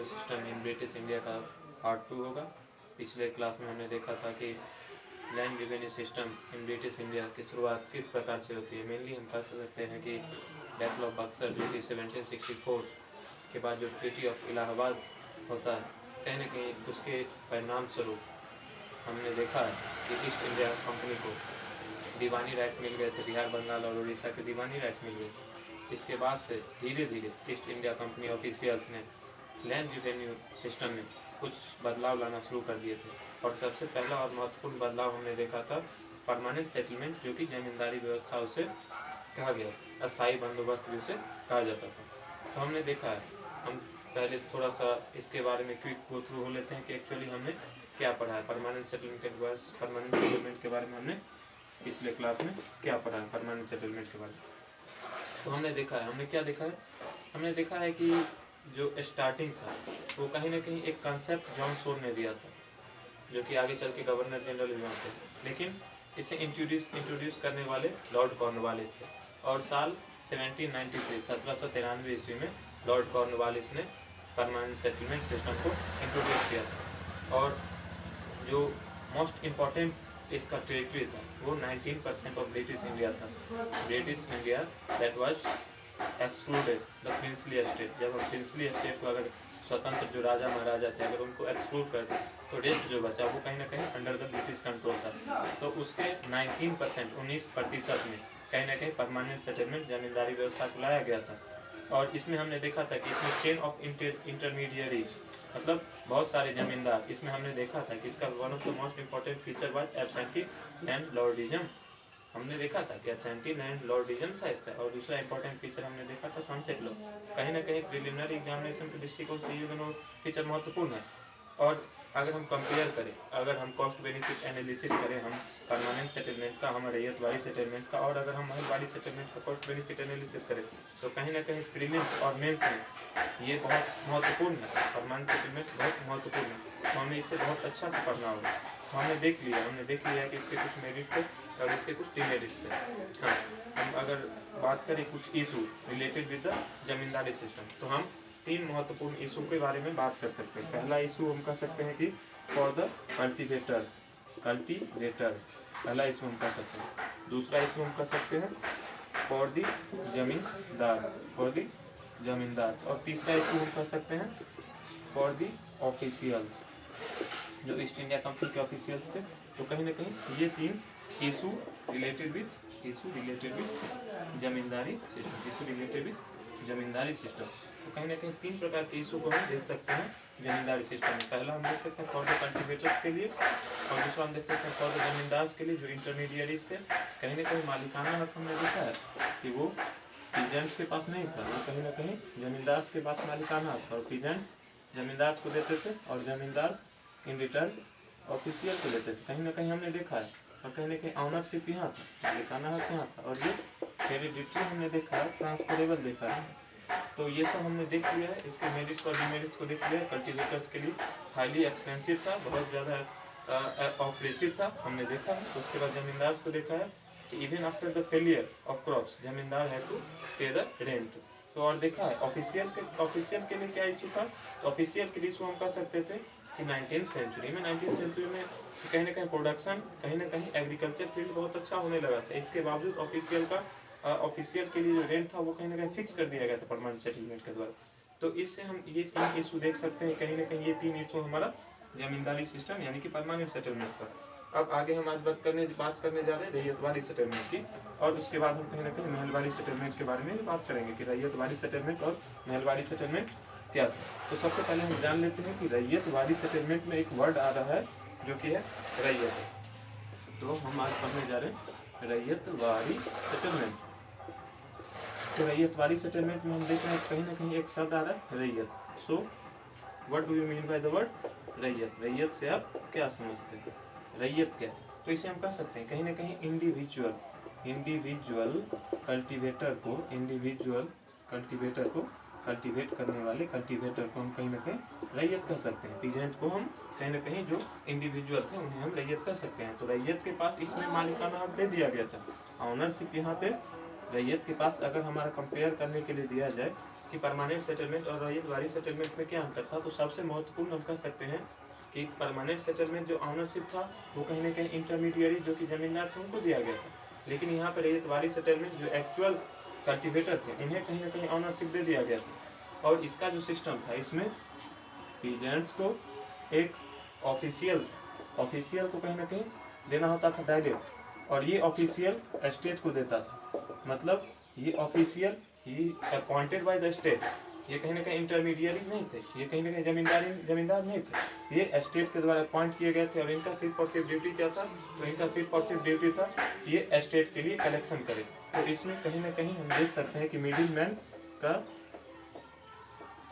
System in British India का part 2 होगा। पिछले क्लास में हमने देखा था कि land revenue system in British India की शुरुआत किस प्रकार से होती है। मेनली हम कह सकते हैं कि बैटल ऑफ बक्सर जो कि 1764 के बाद जो ट्रीटी ऑफ इलाहाबाद होता है, कहीं न कहीं उसके परिणाम स्वरूप हमने देखा है कि ईस्ट इंडिया कंपनी को दीवानी राइट्स मिल गए थे, बिहार, बंगाल और उड़ीसा के दीवानी राइट्स मिल गए थे। इसके बाद से धीरे धीरे ईस्ट इंडिया कंपनी ऑफिशियल्स ने लैंड रेवेन्यू सिस्टम में कुछ बदलाव लाना शुरू कर दिए थे। और सबसे पहला और महत्वपूर्ण बदलाव हमने देखा था परमानेंट सेटलमेंट, जो कि जमींदारी व्यवस्था उसे कहा गया, अस्थायी बंदोबस्त भी उसे कहा जाता था। तो हमने देखा है, हम पहले थोड़ा सा इसके बारे में क्विक गो थ्रू हो लेते हैं कि एक्चुअली हमने क्या पढ़ा है। परमानेंट सेटलमेंट के बारे में हमने पिछले क्लास में क्या पढ़ा है परमानेंट सेटलमेंट के बारे में। तो हमने देखा है, हमने क्या देखा है, हमने देखा है कि जो स्टार्टिंग था वो कहीं ना कहीं एक कंसेप्ट जॉन सोर ने दिया था, जो कि आगे चल के गवर्नर जनरल भी बनते, लेकिन इसे इंट्रोड्यूस करने वाले लॉर्ड कॉर्नवालिस थे। और साल 1793 ईस्वी में लॉर्ड कॉर्नवालिस ने परमानेंट सेटलमेंट सिस्टम को इंट्रोड्यूस किया था। और जो मोस्ट इम्पॉर्टेंट इसका टेरिटरी था वो 19% ऑफ ब्रिटिश इंडिया था। British India that was excluded the princely estate. जब हम प्रिंसली एस्टेट को अगर स्वतंत्र जो राजा महाराजा थे अगर उनको एक्सक्लूड कर दें तो रेस्ट जो बचा वो कहीं ना कहीं अंडर द ब्रिटिश कंट्रोल था। तो उसके 19% में कहीं ना कहीं परमानेंट सेटलमेंट जमींदारी व्यवस्था को लाया गया था। और इसमें हमने देखा था कि इसमें चेन ऑफ इंटरमीडियरीज, मतलब बहुत सारे जमींदार, इसमें हमने देखा था कि इसका one of the most important feature was absentee landlordism. हमने देखा था कि एब्सेंटी लैंड लॉर्डिज्म था इसका। और दूसरा इंपॉर्टेंट फीचर हमने देखा था सनसेट लॉ। कहीं ना कहीं प्रिलिमिनरी एग्जामिनेशन के दृष्टिकोण से ये दोनों फीचर महत्वपूर्ण है। और अगर हम कंपेयर करें, अगर हम कॉस्ट बेनिफिट एनालिसिस करें हम परमानेंट सेटलमेंट का, हम रैयतवाड़ी सेटलमेंट का, और अगर हम महलवाड़ी सेटलमेंट का कॉस्ट बेनिफिट एनालिसिस करें तो कहीं ना कहीं प्रीलिम्स और मेंस में ये बहुत महत्वपूर्ण है। परमानेंट सेटलमेंट बहुत महत्वपूर्ण है, तो हमें इसे बहुत अच्छा से पढ़ना होगा। तो हमने देख लिया कि इसके कुछ मेरिट्स थे और इसके कुछ डिमेरिट्स थे। हाँ, हम अगर बात करें कुछ issue related with the zamindari system तो हम 3 महत्वपूर्ण इशू के बारे में बात कर सकते हैं। पहला इशू हम कह सकते हैं कि फॉर द कल्टीवेटर्स, पहला इशू हम कह सकते हैं। दूसरा इशू हम कह सकते हैं फॉर द जमींदार, और तीसरा इशू हम कह सकते हैं फॉर द ऑफिशियल्स, जो ईस्ट इंडिया कंपनी के ऑफिशियल्स थे। तो कहीं ना कहीं ये 3 issue related with zamindari system, तो कहीं ना कहीं 3 प्रकार के इशू को हम देख सकते हैं जमींदारी सिस्टम में। पहला हम देख सकते हैं फॉर द कल्टीवेटर्स के लिए, और दूसरा हम देख सकते हैं फॉर द जमींदार्स के लिए जो इंटरमीडियरीज थे। कहीं ना कहीं मालिकाना हक हमने देखा है कि वो पीजेंट्स के पास नहीं था, वो कहीं ना कहीं जमींदार्स के पास मालिकाना हक था, और पीजेंट्स जमींदार्स को देते थे और जमींदार्स इन रिटर्न ऑफिशियल को देते थे। कहीं ना कहीं हमने देखा है, और कहीं ना कहीं ऑनरशिप यहाँ था, मालिकाना हक यहाँ था, और ये हेरिडिटरी हमने देखा है, ट्रांसफरेबल देखा है। तो ये सब हमने देख लिया है, इसके मेरिट्स और डिमेरिट्स को देख लिया है। कल्टीवेटर्स के लिए हाईली एक्सपेंसिव था, बहुत ज़्यादा ऑपरेसिव था, हमने देखा है। तो उसके बाद जमींदार्स को देखा है कि even after the failure of crops जमींदार है टू पे द रेंट। तो और देखा है ऑफिशियल के लिए क्या इशू था। तो ऑफिशियल के इशू हम कह सकते थे कि 19th सेंचुरी में कहीं ना कहीं प्रोडक्शन, कहीं ना कहीं एग्रीकल्चर फील्ड बहुत अच्छा होने लगा था। इसके बावजूद ऑफिशियल के लिए जो रेंट था वो कहीं ना कहीं फिक्स कर दिया गया था परमानेंट सेटलमेंट के द्वारा। तो इससे हम ये 3 इशू देख सकते हैं, कहीं ना कहीं ये 3 इशू हमारा जमींदारी सिस्टम यानी कि परमानेंट सेटलमेंट था। अब आगे हम आज बात करने जा रहे हैं रैयतवाड़ी सेटलमेंट की, और उसके बाद हम कहीं ना कहीं महलवाड़ी सेटलमेंट के बारे में बात करेंगे कि रैयतवाड़ी सेटलमेंट और महलवाड़ी सेटलमेंट क्या था। तो सबसे पहले हम जान लेते हैं कि रैयतवाड़ी सेटलमेंट में एक वर्ड आ रहा है जो कि है रैयत। तो हम आज पढ़ने जा रहे हैं रैयतवाड़ी सेटलमेंट। तो रैयतवाड़ी सेटलमेंट में हम देख रहे हैं कहीं ना कहीं एक शब्द आ रहा है रैयत। So what do you mean by the word रैयत? रैयत से आप क्या समझते हैं? रैयत क्या? तो इसे हम कह सकते हैं कहीं ना कहीं इंडिविजुअल कल्टीवेटर को कल्टीवेट करने वाले कल्टीवेटर को हम कहीं ना कहीं रैयत कह सकते हैं। पीजेंट को हम कहीं ना कहीं जो इंडिविजुअल थे उन्हें हम रैयत कह सकते हैं। तो रैयत के पास इसमें मालिकाना हक दे दिया गया था, ऑनरशिप यहाँ पे रैयत के पास अगर हमारा कंपेयर करने के लिए दिया जाए कि परमानेंट सेटलमेंट और रैयतवारी सेटलमेंट में क्या अंतर था, तो सबसे महत्वपूर्ण हम कह सकते हैं कि परमानेंट सेटलमेंट जो ऑनरशिप था वो कहीं ना कहीं इंटरमीडिएरी जो कि जमींदार थे उनको दिया गया था, लेकिन यहाँ पर रैयतवारी सेटलमेंट जो एक्चुअल कल्टिवेटर थे उन्हें कहीं ना कहीं ऑनरशिप दे दिया गया था। और इसका जो सिस्टम था इसमें पीजेंट्स को एक ऑफिशियल को कहीं ना कहीं देना होता था डायरेक्ट, और ये ऑफिशियल स्टेट को देता था। मतलब ये ऑफिशियल ये अपॉइंटेड बाय द स्टेट, ये कहीं ना कहीं इंटरमीडिएरी नहीं थे, ये कहीं ना कहीं जमींदार नहीं थे, ये स्टेट के द्वारा अपॉइंट किए गए थे। और इनका सिर्फ और सिर्फ ड्यूटी क्या था, तो इनका सिर्फ और सिर्फ ड्यूटी था कि ये स्टेट के लिए कलेक्शन करे। तो इसमें कहीं ना कहीं हम देख सकते हैं कि मिडिल मैन का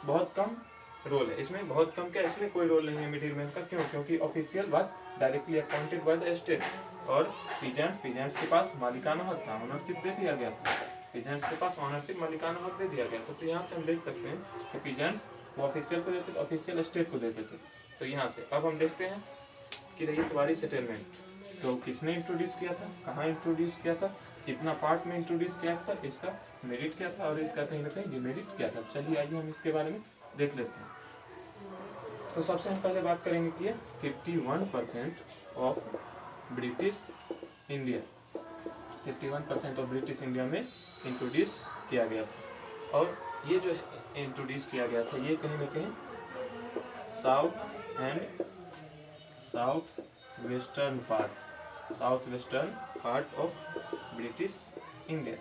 बहुत कम रोल है, इसमें बहुत कम क्या, इसमें कोई रोल नहीं है मिडिल मैन का। क्यों? क्योंकि official was directly appointed by the state, और पीजेंट्स के पास मालिकाना हक था, ओनरशिप दे दिया गया था, पीजेंट्स के पास ओनरशिप मालिकाना हक दे दिया गया था। तो यहाँ से हम देख सकते हैं कि पीजेंट्स वो ऑफिशियल को देते थे, ऑफिशियल स्टेट को देते थे। तो यहाँ से अब हम देखते हैं कि रैयतवारी सेटलमेंट तो किसने इंट्रोड्यूस किया था, कहाँ इंट्रोड्यूस किया था, कितना पार्ट में इंट्रोड्यूस किया था, इसका मेरिट क्या था और इसका कहीं ना कहीं डिमेरिट क्या था। चलिए आइए हम इसके बारे में देख लेते हैं। तो सबसे हम पहले बात करेंगे कि 51% of British India 51% of British India में इंट्रोड्यूस किया गया था। और ये जो इंट्रोड्यूस किया गया था ये कहीं ना कहीं south western part of British India,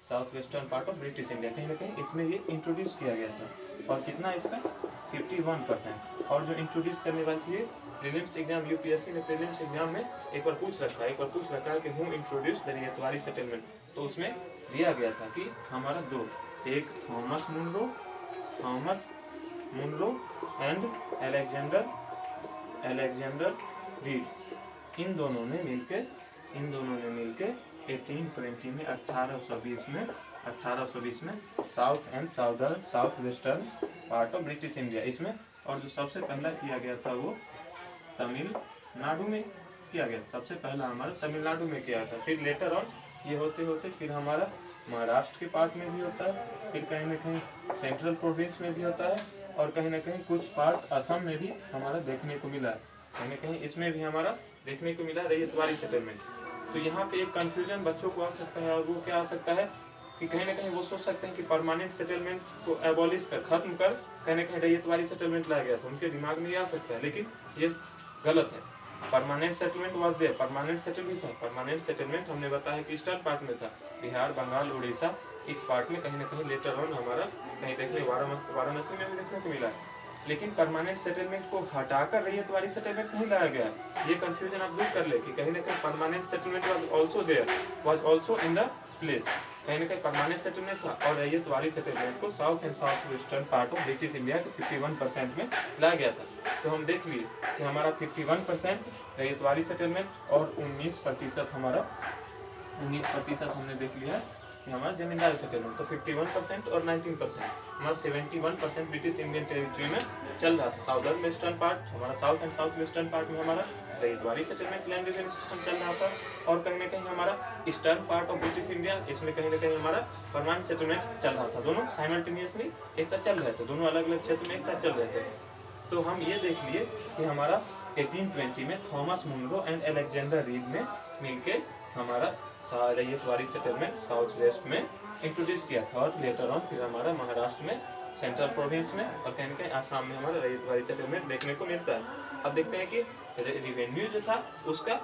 south western part of British India कहीं ना कहीं इसमें ये इंट्रोड्यूस किया गया था। और कितना इसका 51%। और जो इंट्रोड्यूस करने वाली चीज प्रीलिम्स एग्जाम यूपीएससी ने प्रीलिम्स एग्जाम में एक बार पूछ रखा है कि who introduce the Ryotwari settlement. तो उसमें दिया गया था कि हमारा दो, एक Thomas Munro and Alexander Read, इन दोनों ने मिलकर 1820 में 1820 में south western part of British India इसमें, और जो सबसे पहला किया गया था वो तमिलनाडु में किया गया, सबसे पहला हमारा तमिलनाडु में किया था। फिर लेटर ऑन ये होते होते फिर हमारा महाराष्ट्र के पार्ट में भी होता है, फिर कहीं ना कहीं सेंट्रल प्रोविंस में भी होता है, और कहीं ना कहीं कुछ पार्ट असम में भी हमारा देखने को मिला है, कहीं ना कहीं इसमें भी हमारा देखने को मिला रैयतवारी सेटलमेंट। तो यहाँ पे एक कंफ्यूजन बच्चों को आ सकता है, और वो क्या आ सकता है कि कहीं ना कहीं वो सोच सकते हैं कि परमानेंट सेटलमेंट को एबॉलिश कर, खत्म कर कहीं ना कहीं रैयतवारी सेटलमेंट लाया गया था, उनके दिमाग में ये आ सकता है, लेकिन ये गलत है। Permanent settlement was there, permanent settlement था। परमानेंट सेटलमेंट हमने बताया कि ईस्टर्न पार्ट में था, बिहार, बंगाल, उड़ीसा, इस पार्ट में कहीं ना कहीं लेटर ऑन हमारा कहीं देखने वाराणसी में भी देखने को मिला है। लेकिन परमानेंट सेटलमेंट को हटाकर रैयतवारी सेटलमेंट नहीं लाया गया। ये कंफ्यूजन आप दूर कर ले कि कहीं ना कहीं permanent settlement was also there, was also in the place, कहीं ना कहीं परमानेंट सेटलमेंट था, और रैयतवारी सेटलमेंट को south and south western part of British India के 51% में लाया गया था। तो हम देख लिए कि हमारा 51% रैयतवारी सेटलमेंट और 19% हमारा 19% हमने देख लिया कि हमारा जमींदारी सेटलमेंट। तो 51% और 19% हमारा 71% ब्रिटिश इंडियन टेरिटरी में चल रहा था। साउदर्न वेस्टर्न पार्ट हमारा south and south western part में हमारा ryotwari settlement land revenue system चल रहा था, और कहीं ना कहीं हमारा eastern part of British India इसमें कहीं ना कहीं हमारा परमानेंट सेटलमेंट चल रहा था। दोनों साइमल्टेनियसली एक साथ चल रहे थे, दोनों अलग अलग क्षेत्र में एक साथ चल रहे थे। तो हम ये देख लिए कि हमारा 1820 में Thomas Munro and Alexander Read में मिलके हमारा रैयतवारी सेटलमेंट साउथ वेस्ट में इंट्रोड्यूस किया था, और लेटर ऑन फिर हमारा महाराष्ट्र में, सेंट्रल प्रोविंस में, और कहीं ना कहीं आसाम में हमारा रैयतवारी सेटलमेंट देखने को मिलता है। अब देखते हैं कि रेवेन्यू जो था उसका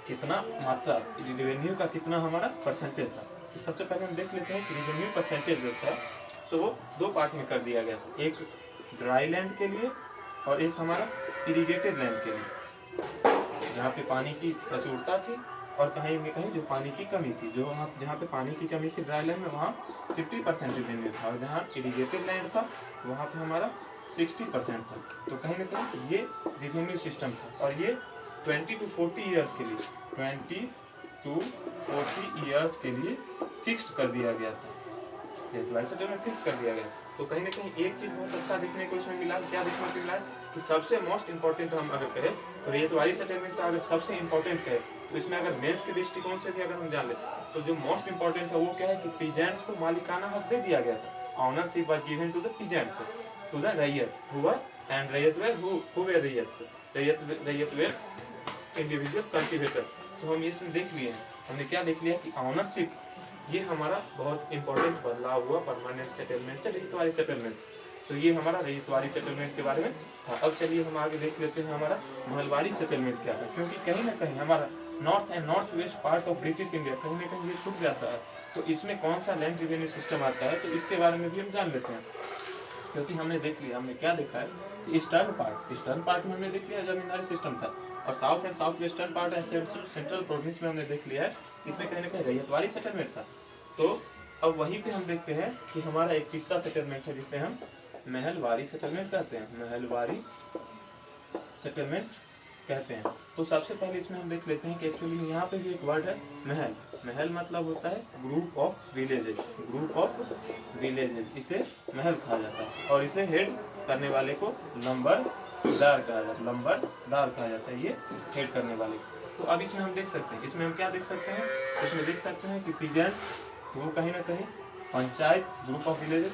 कितना मात्रा, रेवेन्यू का कितना हमारा परसेंटेज था। तो सबसे पहले हम देख लेते हैं कि रेवेन्यू परसेंटेज जो था तो वो दो पार्ट में कर दिया गया था, एक ड्राई लैंड के लिए और एक हमारा इरिगेटेड लैंड के लिए, जहाँ पे पानी की प्रचुरता थी और कहीं में कहीं जो पानी की कमी थी। जो जहाँ पे पानी की कमी थी ड्राई लैंड में वहाँ 50% रेवेन्यू था, और जहाँ इरिगेटेड लैंड था वहाँ पे हमारा 60% था। तो कहीं ना कहीं ये रेवेन्यू सिस्टम था, और ये 20 to 40 ईयर्स के लिए 20 to 40 ईयर्स के लिए फिक्स्ड कर दिया गया था, रैयतवारी सेटलमेंट फिक्स कर दिया गया। तो कहीं ना कहीं एक चीज बहुत अच्छा देखने को इसमें मिला, क्या देखने को मिला कि सबसे मोस्ट इम्पोर्टेंट हम अगर कहें तो रैयतवारी सेटलमेंट का अगर सबसे इम्पोर्टेंट है तो इसमें अगर मेंस के दृष्टिकोण से भी अगर हम जान ले तो जो मोस्ट इंपॉर्टेंट है वो क्या है कि पीजेंट्स को मालिकाना हक दे दिया गया था। Ownership was given to the peasants, to the ryot who were, and ryot were who were रैयत्स, रैयत वेर्स इंडिविजुअल कल्टीवेटर। तो हम इसमें देख लिए हैं, हमने क्या देख लिया कि ऑनरशिप ये हमारा बहुत इंपॉर्टेंट बदलाव हुआ परमानेंट सेटलमेंट से रहितवारी सेटलमेंट। तो ये हमारा रहितवारी सेटलमेंट के बारे में था। अब चलिए हम आगे देख लेते हैं हमारा महलवारी सेटलमेंट क्या था, क्योंकि कहीं ना कहीं हमारा north and north west part of British India कहीं ना कहीं ये छूट जाता है। तो इसमें कौन सा लैंड रिवेन्यू सिस्टम आता है, तो इसके बारे में भी हम जान लेते हैं। क्योंकि हमने देख लिया, हमने क्या देखा है कि ईस्टर्न पार्ट में हमने देख लिया जमींदारी सिस्टम था, और south and south western part and central province में हमने देख लिया है इसमें कहीं ना कहीं रैयतवारी सेटलमेंट था। तो अब वहीं पे हम देखते हैं कि हमारा एक तीसरा सेटलमेंट है जिसे हम महलवारी सेटलमेंट कहते हैं, महलवारी सेटलमेंट कहते हैं। तो सबसे पहले इसमें हम देख लेते हैं कि एक्चुअली यहाँ पे भी एक वर्ड है महल। महल मतलब होता है group of villages, group of villages, इसे महल कहा जाता है। और इसे हेड करने वाले को लंबरदार कहा जाता है, लंबरदार कहा जाता है ये हेड करने वाले। तो अब इसमें हम देख सकते हैं, इसमें हम क्या देख सकते हैं, इसमें देख सकते हैं कि पीजेंट्स वो कहीं ना कहीं panchayat, group of villages,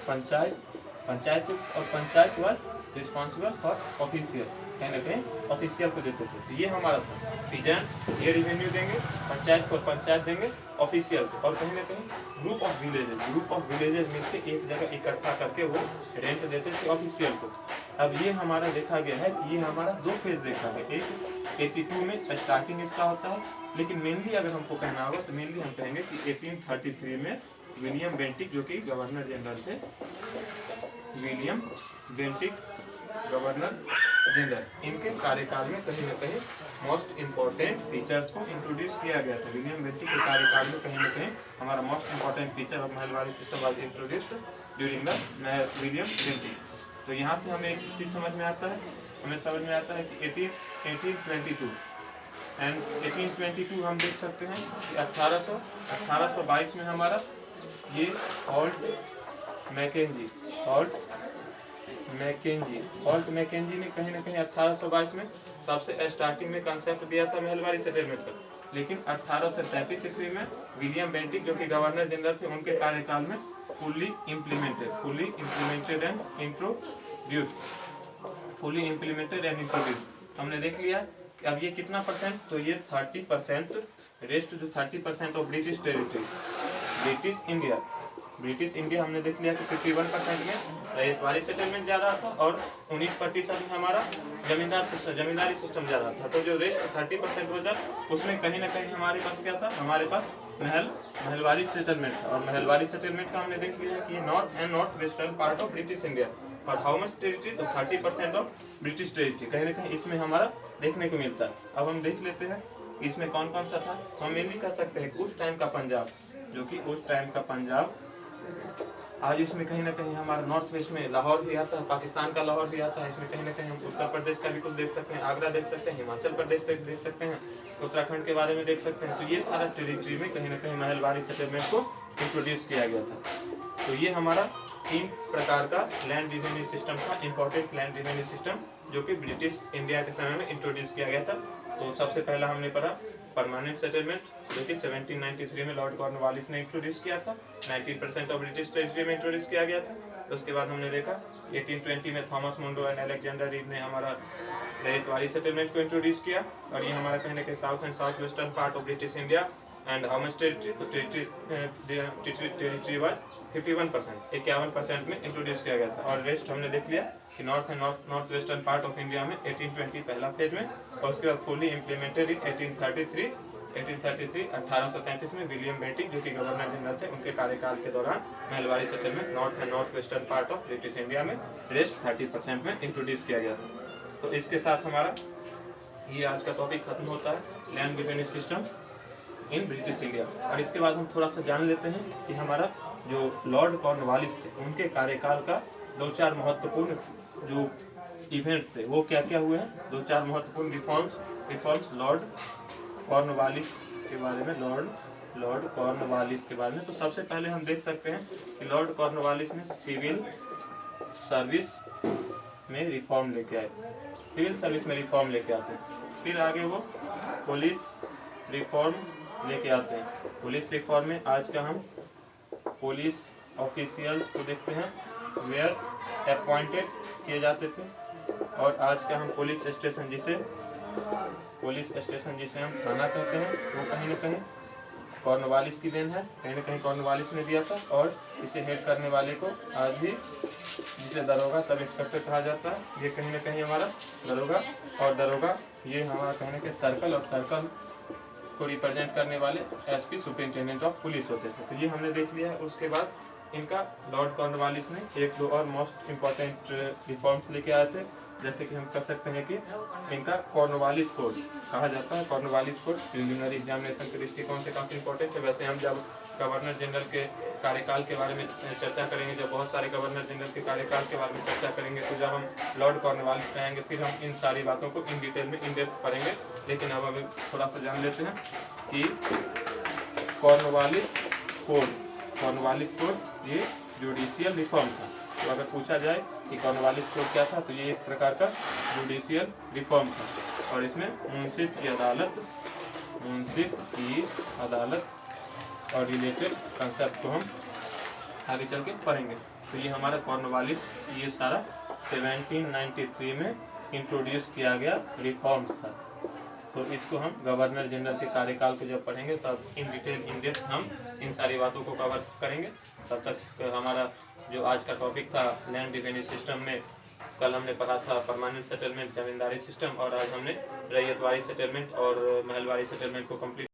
panchayat और panchayat was responsible for official, कहीं ना कहीं ऑफिशियल को देते थे। तो ये हमारा था, पीजेंट्स ये रिवेन्यू देंगे, पंचायत को पंचायत देंगे ऑफिशियल को, और कहीं ना कहीं ग्रुप ऑफ विलेजेस मिलकर एक जगह इकट्ठा करके वो रेंट देते थे ऑफिशियल को। अब ये हमारा देखा गया है कि ये हमारा दो फेज देखा गया, एक 82 में स्टार्टिंग इसका होता है, लेकिन मेनली अगर हमको कहना होगा तो मेनली हम कहेंगे कि 1833 में विलियम बेंटिक जो कि गवर्नर जनरल थे, विलियम बेंटिक गवर्नर जनरल, इनके कार्यकाल में कहीं न कहीं मोस्ट इम्पोर्टेंट फीचर्स को इंट्रोड्यूस किया गया था। विलियम बेंटिक के कार्यकाल में कहीं न कहीं हमारा most important feature of Mahalwari system was introduced during the William Bentinck. तो यहाँ से हमें एक चीज समझ में आता है, हमें समझ में आता है कि 1822 एंड 1822 हम देख सकते हैं कि 1822 में हमारा ये हॉल्ट मैकेंजी ने कहीं ना कहीं 1822 में सबसे स्टार्टिंग में कंसेप्ट दिया था महलवारी सेटलमेंट का, लेकिन 1833 ईस्वी में विलियम बेंटिक जो कि गवर्नर जनरल थे उनके कार्यकाल में फुल्ली इम्प्लीमेंटेड एंड इंट्रोड्यूस्ड हमने देख लिया कि अब ये कितना परसेंट, तो ये 30%, रेस्ट जो 30% of British territory, British India हमने देख लिया कि 51% में रैयतवारी सेटलमेंट जा रहा था और 19% में हमारा जमींदारी सिस्टम जा रहा था। तो जो रेस्ट 30% बचा उसमें कहीं ना कहीं हमारे पास क्या था, हमारे पास महलवारी सेटलमेंट था। और महलवारी सेटलमेंट का हमने देख लिया कि north and north western part of British India, और हाउ मच टेरिटरी, तो 30% ऑफ ब्रिटिश टेरिटरी कहीं ना कहीं इसमें हमारा देखने को मिलता है। अब हम देख लेते हैं इसमें कौन कौन सा था। हम मेनली कह सकते हैं उस टाइम का पंजाब, जो कि उस टाइम का पंजाब, आज इसमें कहीं ना कहीं हमारा नॉर्थ वेस्ट में लाहौर भी आता है, पाकिस्तान का लाहौर भी आता है, इसमें कहीं ना कहीं हम उत्तर प्रदेश का भी कुछ देख सकते हैं, आगरा देख सकते हैं, हिमाचल प्रदेश देख सकते हैं, उत्तराखंड के बारे में देख सकते हैं। तो ये सारा टेरिटरी में कहीं ना कहीं महलवारी सेटलमेंट को इंट्रोड्यूस किया गया था। तो ये हमारा 3 प्रकार का लैंड रिवेन्यू सिस्टम था, इंपॉर्टेंट लैंड रिवेन्यू सिस्टम, जो कि ब्रिटिश इंडिया के समय में इंट्रोड्यूस किया गया था। तो सबसे पहला हमने पढ़ा परमानेंट सेटलमेंट, जो कि 1793 में लॉर्ड कॉर्नवालिस ने इंट्रोड्यूस किया था, 19% ऑफ ब्रिटिश टेरिटरी में इंट्रोड्यूस किया गया था। तो उसके बाद हमने देखा 1820 में थॉमस मुंडो एंड अलेक्जेंडर रीड ने हमारा रैयतवारी सेटलमेंट को इंट्रोड्यूस किया, और ये हमारा कहने के south and south western part of British India and how much territory, तो टेरिटरी वाज 51%, 51% में इंट्रोड्यूस किया गया था। और रेस्ट हमने देख लिया कि north and north western part of India में 1820 पहला फेज में, और उसके बाद फुली इम्प्लीमेंटेड इन 1833 में विलियम बेंटिक जो कि गवर्नर जनरल थे उनके कार्यकाल के दौरान Mahalwari settlement north and north western part of British India में रेस्ट 30% में इंट्रोड्यूस किया गया था। तो इसके साथ हमारा ये आज का टॉपिक खत्म होता है, land revenue system in British India. और इसके बाद हम थोड़ा सा जान लेते हैं कि हमारा जो लॉर्ड कॉर्नवालिस थे उनके कार्यकाल का 2-4 महत्वपूर्ण जो इवेंट्स थे वो क्या क्या हुए हैं, 2-4 महत्वपूर्ण रिफॉर्म्स लॉर्ड कॉर्नवालिस के बारे में, लॉर्ड कॉर्नवालिस के बारे में। तो सबसे पहले हम देख सकते हैं कि लॉर्ड कॉर्नवालिस ने सिविल सर्विस में रिफॉर्म लेके आए, फिर आगे वो पुलिस रिफॉर्म लेके आते हैं। पुलिस रिफॉर्म में आज का हम पुलिस ऑफिशियल्स को देखते हैं, वेयर अपॉइंटेड किए जाते थे। और आज का हम पुलिस स्टेशन जिसे हम थाना कहते हैं, वो कहीं ना कहीं कॉर्नवालिस की देन है, कहीं ना कहीं कॉर्नवालिस ने दिया था। और इसे हेड करने वाले को आज भी, जिसे दरोगा सब इंस्पेक्टर कहा जाता है, ये कहीं ना कहीं हमारा दरोगा। और दरोगा ये हमारा कहीं ना कहीं सर्कल, और सर्कल को रिप्रेजेंट करने वाले एसपी सुपरिटेंडेंट ऑफ पुलिस होते थे। तो ये हमने देख लिया है। उसके बाद इनका लॉर्ड कॉर्नवालिस ने एक दो और मोस्ट इम्पोर्टेंट रिफॉर्म्स लेके आए थे, जैसे कि हम कह सकते हैं कि इनका कॉर्नवालिस कोड कहा जाता है। कॉर्नवालिस कोड प्रिलिमिनरी एग्जामिनेशन के दृष्टिकोण से काफ़ी इंपॉर्टेंट है। वैसे हम जब गवर्नर जनरल के कार्यकाल के बारे में चर्चा करेंगे, जब बहुत सारे गवर्नर जनरल के कार्यकाल के बारे में चर्चा करेंगे, तो जब हम लॉर्ड कॉर्नवालिस पे आएंगे फिर हम इन सारी बातों को इन डिटेल में इन डेप्थ पढ़ेंगे। लेकिन अब अभी थोड़ा सा जान लेते हैं कि कॉर्नवालिस कोड ये जुडिशियल रिफॉर्म था। तो अगर पूछा जाए कि कॉर्नवालिस कोड क्या था, तो ये एक प्रकार का जुडिशियल रिफॉर्म था। और इसमें मुंसिफ की अदालत और रिलेटेड कंसेप्ट को हम आगे चल के पढ़ेंगे। तो ये हमारा कॉर्नवालिस, ये सारा 1793 में इंट्रोड्यूस किया गया रिफॉर्म्स था। तो इसको हम गवर्नर जनरल के कार्यकाल को जब पढ़ेंगे तब इन डिटेल इन डेप्थ हम इन सारी बातों को कवर करेंगे। तब तक हमारा जो आज का टॉपिक था लैंड रेवेन्यू सिस्टम में, कल हमने पढ़ा था परमानेंट सेटलमेंट जमींदारी सिस्टम, और आज हमने रैयतवाड़ी सेटलमेंट और महलवाड़ी सेटलमेंट को कंप्लीट